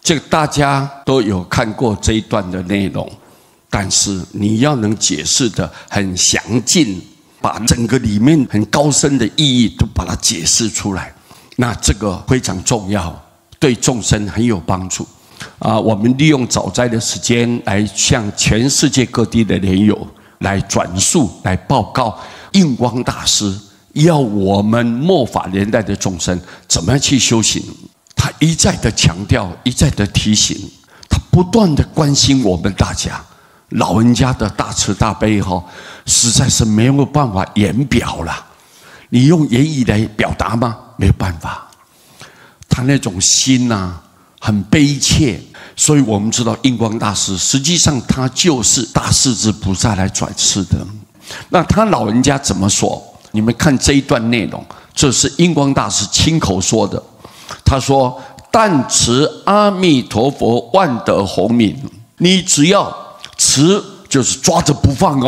这个大家都有看过这一段的内容，但是你要能解释的很详尽，把整个里面很高深的意义都把它解释出来，那这个非常重要，对众生很有帮助。我们利用早斋的时间来向全世界各地的莲友来转述、来报告印光大师要我们末法年代的众生怎么样去修行。他一再的强调，一再的提醒，他不断的关心我们大家。老人家的大慈大悲实在是没有办法言表了。你用言语来表达吗？没有办法。他那种心很悲切，所以我们知道印光大师实际上他就是大势至菩萨来转世的。那他老人家怎么说？你们看这一段内容，这是印光大师亲口说的。他说：“但持阿弥陀佛万德洪名，你只要持，就是抓着不放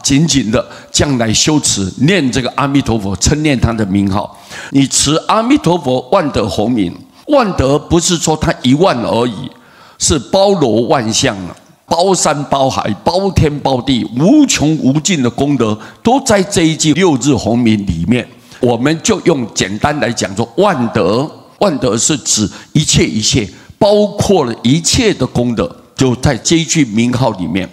紧紧的这样来修持，念这个阿弥陀佛，称念他的名号。你持阿弥陀佛万德洪名，万德不是说他1万而已，是包罗万象包山包海，包天包地，无穷无尽的功德都在这一句6字洪名里面。我们就用简单来讲说，万德。万德是指一切一切，包括了一切的功德，就在这一句名号里面。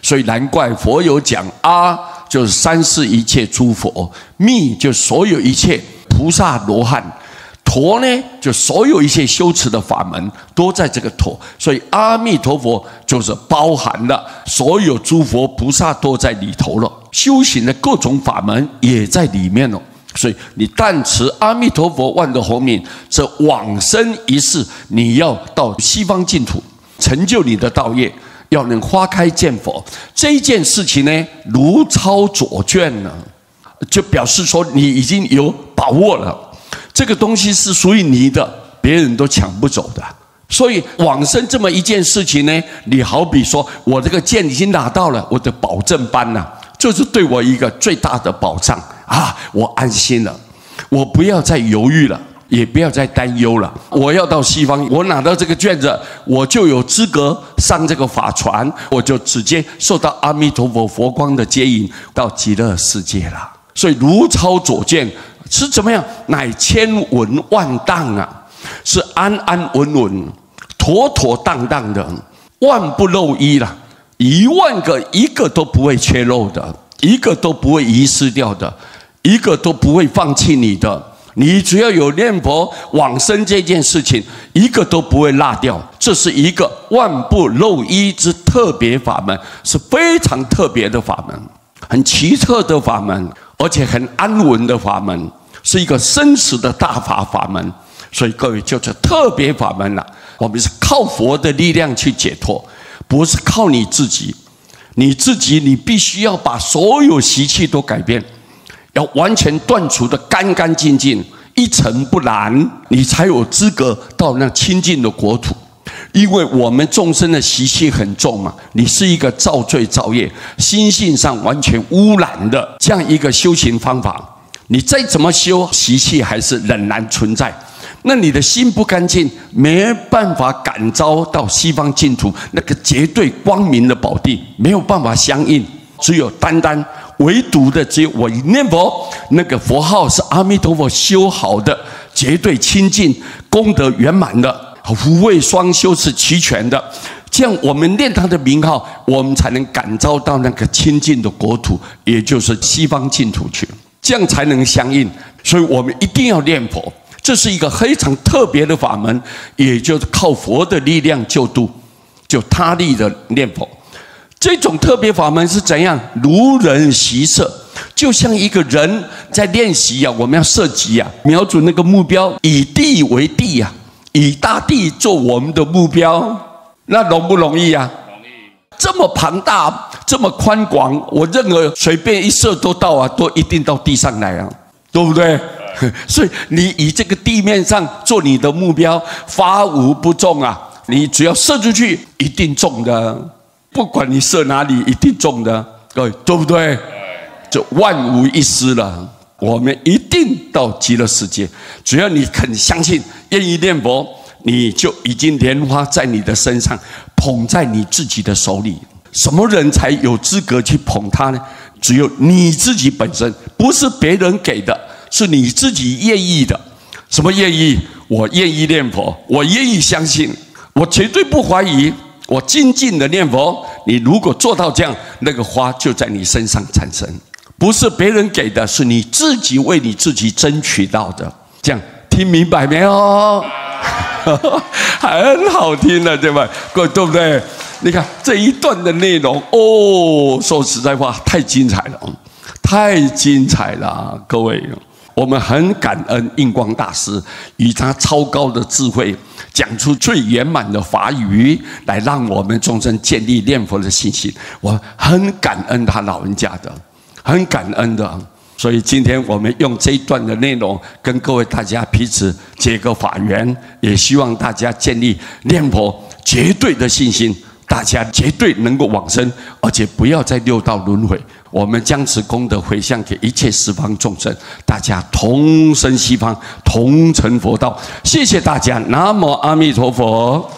所以难怪佛有讲，阿就是三世一切诸佛，密就所有一切菩萨罗汉，陀呢就所有一切修持的法门都在这个陀。所以阿弥陀佛就是包含了所有诸佛菩萨都在里头了，修行的各种法门也在里面了。所以你但持阿弥陀佛万德洪名，这往生一世，你要到西方净土成就你的道业，要能花开见佛，这一件事情呢，如抄左卷了，就表示说你已经有把握了，这个东西是属于你的，别人都抢不走的。所以往生这么一件事情呢，你好比说我这个剑已经拿到了，我的保证班就是对我一个最大的保障我安心了，我不要再犹豫了，也不要再担忧了。我要到西方，我拿到这个卷子，我就有资格上这个法船，我就直接受到阿弥陀佛佛光的接引，到极乐世界了。所以如抄左卷是怎么样？乃千文万当是安安稳稳、妥妥当当的，万不漏一了。10000个一个都不会缺漏的，一个都不会遗失掉的，一个都不会放弃你的。你只要有念佛往生这件事情，一个都不会落掉。这是一个万不漏一之特别法门，是非常特别的法门，很奇特的法门，而且很安稳的法门，是一个生死的大法门。所以各位就是特别法门了。我们是靠佛的力量去解脱，不是靠你自己。你必须要把所有习气都改变，要完全断除的干干净净，一尘不染，你才有资格到那清净的国土。因为我们众生的习气很重嘛，你是一个造罪造业、心性上完全污染的这样一个修行方法，你再怎么修，习气还是仍然存在。那你的心不干净，没办法感召到西方净土那个绝对光明的宝地，没有办法相应。只有单单唯独的，只有我一念佛，那个佛号是阿弥陀佛修好的，绝对清净，功德圆满的，福慧双修是齐全的。这样我们念他的名号，我们才能感召到那个清净的国土，也就是西方净土去，这样才能相应。所以我们一定要念佛。这是一个非常特别的法门，也就是靠佛的力量救度，就他力的念佛。这种特别法门是怎样？如人习射，就像一个人在练习我们要射击瞄准那个目标，以地为地以大地做我们的目标，那容不容易容易。这么庞大，这么宽广，我任何随便一射都到都一定到地上来对不对？所以你以这个地面上做你的目标，发无不中你只要射出去一定中的，不管你射哪里一定中的，各位对不对？就万无一失了。我们一定到极乐世界，只要你肯相信，愿意念佛，你就已经莲花在你的身上，捧在你自己的手里。什么人才有资格去捧它呢？只有你自己本身，不是别人给的，是你自己愿意的。什么愿意？我愿意念佛，我愿意相信，我绝对不怀疑，我精进的念佛。你如果做到这样，那个花就在你身上产生，不是别人给的，是你自己为你自己争取到的。这样听明白没有？很好听的，对吧？对不对？你看这一段的内容哦，说实在话，太精彩了，太精彩了，各位。我们很感恩印光大师以他超高的智慧，讲出最圆满的法语，来让我们众生建立念佛的信心。我很感恩他老人家的，很感恩的。所以今天我们用这一段的内容，跟各位大家彼此结个法缘，也希望大家建立念佛绝对的信心，大家绝对能够往生，而且不要在六道轮回。我们将此功德回向给一切十方众生，大家同生西方，同成佛道。谢谢大家，南无阿弥陀佛。